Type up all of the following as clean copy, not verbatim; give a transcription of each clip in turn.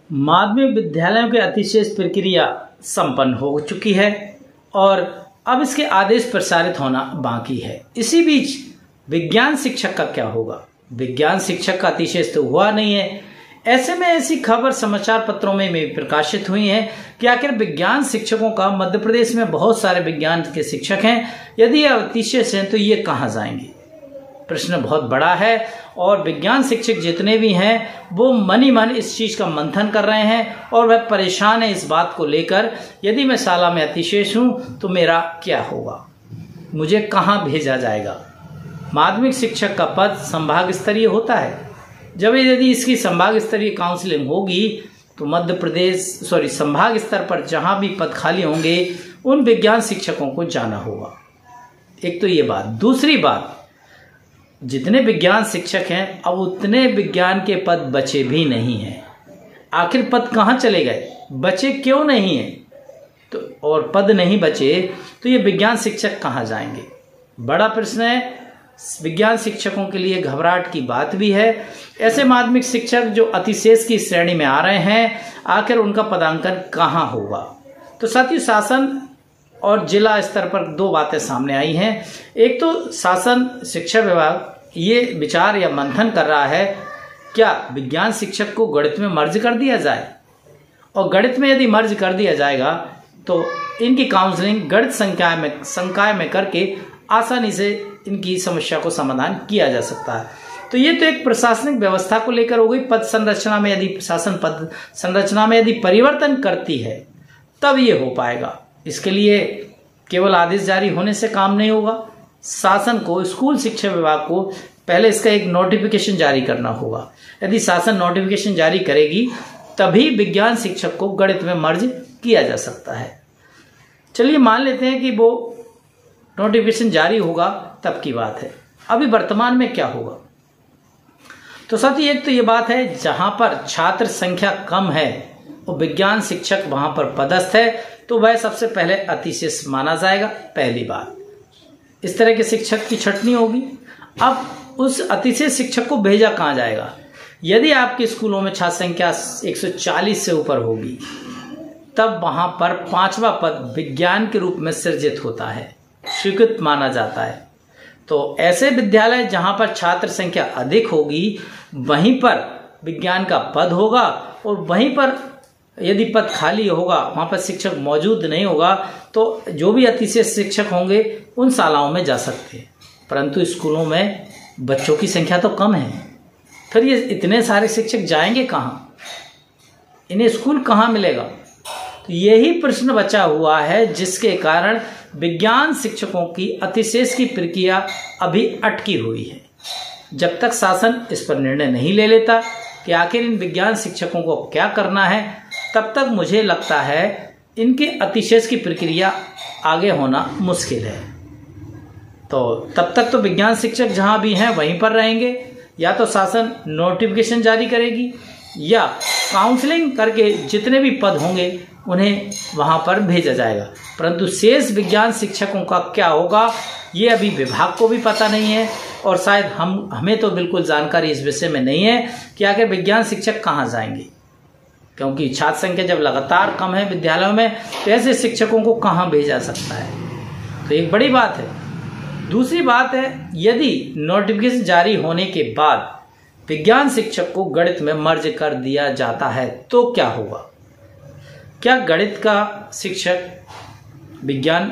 माध्यमिक विद्यालयों की अतिशेष प्रक्रिया संपन्न हो चुकी है और अब इसके आदेश प्रसारित होना बाकी है। इसी बीच विज्ञान शिक्षक का क्या होगा? विज्ञान शिक्षक का अतिशेष तो हुआ नहीं है। ऐसे में ऐसी खबर समाचार पत्रों में भी प्रकाशित हुई है कि आखिर विज्ञान शिक्षकों का मध्य प्रदेश में बहुत सारे विज्ञान के शिक्षक हैं, यदि ये अतिशेष हैं तो ये कहाँ जाएंगे? प्रश्न बहुत बड़ा है और विज्ञान शिक्षक जितने भी हैं वो मन ही मन इस चीज का मंथन कर रहे हैं और वह परेशान है इस बात को लेकर, यदि मैं शाला में अतिशेष हूं तो मेरा क्या होगा, मुझे कहां भेजा जाएगा। माध्यमिक शिक्षक का पद संभाग स्तरीय होता है। जब यदि इसकी संभाग स्तरीय काउंसलिंग होगी तो मध्य प्रदेश संभाग स्तर पर जहां भी पद खाली होंगे उन विज्ञान शिक्षकों को जाना होगा। एक तो ये बात। दूसरी बात, जितने विज्ञान शिक्षक हैं अब उतने विज्ञान के पद बचे भी नहीं हैं। आखिर पद कहाँ चले गए? बचे क्यों नहीं है? तो और पद नहीं बचे तो ये विज्ञान शिक्षक कहाँ जाएंगे? बड़ा प्रश्न है। विज्ञान शिक्षकों के लिए घबराहट की बात भी है। ऐसे माध्यमिक शिक्षक जो अतिशेष की श्रेणी में आ रहे हैं, आखिर उनका पदांकन कहाँ होगा? तो साथियों, शासन और जिला स्तर पर दो बातें सामने आई हैं। एक तो शासन शिक्षा विभाग ये विचार या मंथन कर रहा है क्या विज्ञान शिक्षक को गणित में मर्ज कर दिया जाए, और गणित में यदि मर्ज कर दिया जाएगा तो इनकी काउंसलिंग गणित संकाय में करके आसानी से इनकी समस्या को समाधान किया जा सकता है। तो ये तो एक प्रशासनिक व्यवस्था को लेकर हो गई। पद संरचना में यदि प्रशासन पद संरचना में यदि परिवर्तन करती है तब ये हो पाएगा। इसके लिए केवल आदेश जारी होने से काम नहीं होगा। शासन को, स्कूल शिक्षा विभाग को पहले इसका एक नोटिफिकेशन जारी करना होगा। यदि शासन नोटिफिकेशन जारी करेगी तभी विज्ञान शिक्षक को गणित में मर्ज किया जा सकता है। चलिए मान लेते हैं कि वो नोटिफिकेशन जारी होगा, तब की बात है। अभी वर्तमान में क्या होगा? तो साथी, एक तो ये बात है जहां पर छात्र संख्या कम है और विज्ञान शिक्षक वहां पर पदस्थ है तो वह सबसे पहले अतिशेष माना जाएगा। पहली बात, इस तरह के शिक्षक की छंटनी होगी। अब उस अतिशेष शिक्षक को भेजा कहाँ जाएगा? यदि आपके स्कूलों में छात्र संख्या 140 से ऊपर होगी तब वहां पर 5वां पद विज्ञान के रूप में सृजित होता है, स्वीकृत माना जाता है। तो ऐसे विद्यालय जहां पर छात्र संख्या अधिक होगी वहीं पर विज्ञान का पद होगा, और वहीं पर यदि पद खाली होगा, वहां पर शिक्षक मौजूद नहीं होगा, तो जो भी अतिशेष शिक्षक होंगे उन शालाओं में जा सकते हैं। परंतु स्कूलों में बच्चों की संख्या तो कम है, फिर ये इतने सारे शिक्षक जाएंगे कहाँ? इन्हें स्कूल कहाँ मिलेगा? तो यही प्रश्न बचा हुआ है जिसके कारण विज्ञान शिक्षकों की अतिशेष की प्रक्रिया अभी अटकी हुई है। जब तक शासन इस पर निर्णय नहीं ले लेता कि आखिर इन विज्ञान शिक्षकों को क्या करना है, तब तक मुझे लगता है इनके अतिशेष की प्रक्रिया आगे होना मुश्किल है। तो तब तक तो विज्ञान शिक्षक जहां भी हैं वहीं पर रहेंगे, या तो शासन नोटिफिकेशन जारी करेगी या काउंसलिंग करके जितने भी पद होंगे उन्हें वहां पर भेजा जाएगा। परंतु शेष विज्ञान शिक्षकों का क्या होगा ये अभी विभाग को भी पता नहीं है, और शायद हमें तो बिल्कुल जानकारी इस विषय में नहीं है कि आखिर विज्ञान शिक्षक कहाँ जाएंगे, क्योंकि छात्र संख्या जब लगातार कम है विद्यालयों में तो ऐसे शिक्षकों को कहाँ भेजा सकता है। तो एक बड़ी बात है। दूसरी बात है, यदि नोटिफिकेशन जारी होने के बाद विज्ञान शिक्षक को गणित में मर्ज कर दिया जाता है तो क्या होगा? क्या गणित का शिक्षक विज्ञान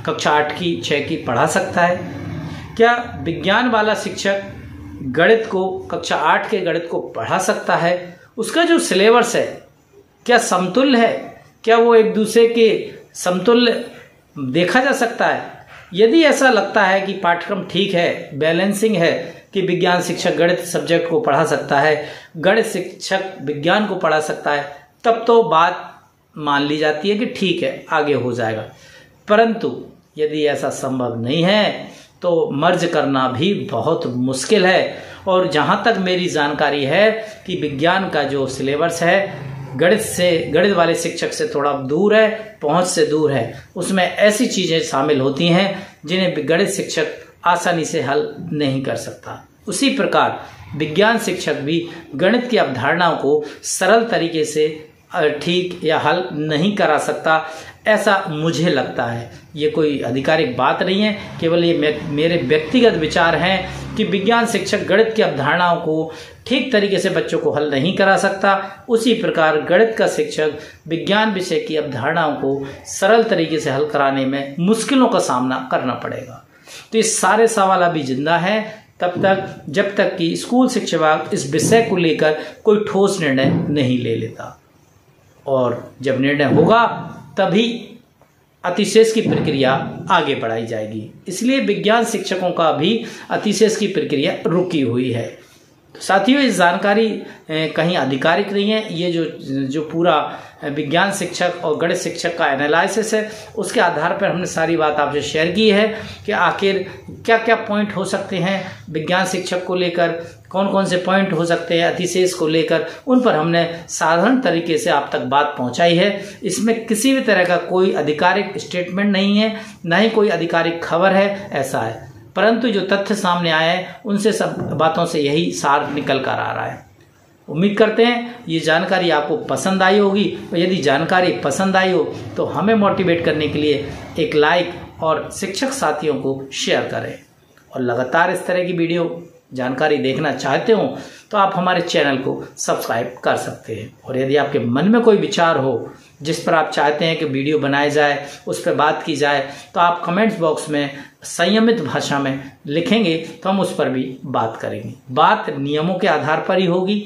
कक्षा 8 की 6 की पढ़ा सकता है? क्या विज्ञान वाला शिक्षक गणित को कक्षा 8 के गणित को पढ़ा सकता है? उसका जो सिलेबस है क्या समतुल्य है? क्या वो एक दूसरे के समतुल्य देखा जा सकता है? यदि ऐसा लगता है कि पाठ्यक्रम ठीक है, बैलेंसिंग है, कि विज्ञान शिक्षक गणित सब्जेक्ट को पढ़ा सकता है, गणित शिक्षक विज्ञान को पढ़ा सकता है, तब तो बात मान ली जाती है कि ठीक है आगे हो जाएगा। परंतु यदि ऐसा संभव नहीं है तो मर्ज करना भी बहुत मुश्किल है। और जहाँ तक मेरी जानकारी है कि विज्ञान का जो सिलेबस है गणित वाले शिक्षक से थोड़ा दूर है, पहुंच से दूर है। उसमें ऐसी चीजें शामिल होती हैं जिन्हें गणित शिक्षक आसानी से हल नहीं कर सकता। उसी प्रकार विज्ञान शिक्षक भी गणित की अवधारणाओं को सरल तरीके से ठीक या हल नहीं करा सकता, ऐसा मुझे लगता है। ये कोई आधिकारिक बात नहीं है, केवल ये मेरे व्यक्तिगत विचार हैं कि विज्ञान शिक्षक गणित की अवधारणाओं को ठीक तरीके से बच्चों को हल नहीं करा सकता। उसी प्रकार गणित का शिक्षक विज्ञान विषय की अवधारणाओं को सरल तरीके से हल कराने में मुश्किलों का सामना करना पड़ेगा। तो ये सारे सवाल अभी जिंदा है तब तक जब तक कि स्कूल शिक्षा विभाग इस विषय को लेकर कोई ठोस निर्णय नहीं ले लेता, और जब निर्णय होगा तभी अतिशेष की प्रक्रिया आगे बढ़ाई जाएगी। इसलिए विज्ञान शिक्षकों का भी अतिशेष की प्रक्रिया रुकी हुई है। साथियों, इस जानकारी कहीं आधिकारिक नहीं है। ये जो पूरा विज्ञान शिक्षक और गणित शिक्षक का एनालिसिस है, उसके आधार पर हमने सारी बात आपसे शेयर की है कि आखिर क्या क्या पॉइंट हो सकते हैं विज्ञान शिक्षक को लेकर, कौन कौन से पॉइंट हो सकते हैं अतिशेष को लेकर, उन पर हमने साधारण तरीके से आप तक बात पहुंचाई है। इसमें किसी भी तरह का कोई आधिकारिक स्टेटमेंट नहीं है, न ही कोई आधिकारिक खबर है, ऐसा है। परंतु जो तथ्य सामने आए हैं उनसे सब बातों से यही सार निकल कर आ रहा है। उम्मीद करते हैं ये जानकारी आपको पसंद आई होगी, और यदि जानकारी पसंद आई हो तो हमें मोटिवेट करने के लिए एक लाइक और शिक्षक साथियों को शेयर करें। और लगातार इस तरह की वीडियो जानकारी देखना चाहते हो तो आप हमारे चैनल को सब्सक्राइब कर सकते हैं। और यदि आपके मन में कोई विचार हो जिस पर आप चाहते हैं कि वीडियो बनाया जाए, उस पर बात की जाए, तो आप कमेंट्स बॉक्स में संयमित भाषा में लिखेंगे तो हम उस पर भी बात करेंगे। बात नियमों के आधार पर ही होगी,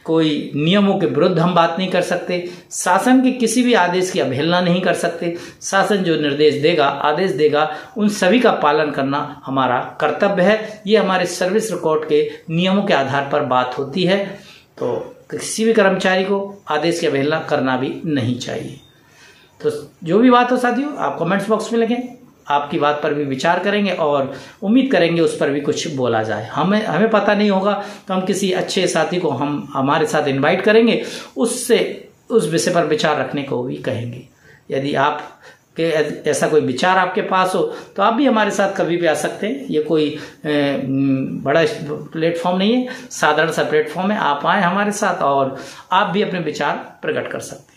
कोई नियमों के विरुद्ध हम बात नहीं कर सकते। शासन के किसी भी आदेश की अवहेलना नहीं कर सकते। शासन जो निर्देश देगा, आदेश देगा, उन सभी का पालन करना हमारा कर्तव्य है। ये हमारे सर्विस रिकॉर्ड के नियमों के आधार पर बात होती है। तो किसी भी कर्मचारी को आदेश की अवहेलना करना भी नहीं चाहिए। तो जो भी बात हो साथियों, आप कमेंट्स बॉक्स में लिखें, आपकी बात पर भी विचार करेंगे और उम्मीद करेंगे उस पर भी कुछ बोला जाए। हमें पता नहीं होगा तो हम किसी अच्छे साथी को हम हमारे साथ इनवाइट करेंगे, उससे उस विषय पर विचार रखने को भी कहेंगे। यदि आप के ऐसा कोई विचार आपके पास हो तो आप भी हमारे साथ कभी भी आ सकते हैं। ये कोई बड़ा प्लेटफॉर्म नहीं है, साधारण सा प्लेटफॉर्म है। आप आए हमारे साथ और आप भी अपने विचार प्रकट कर सकते हैं।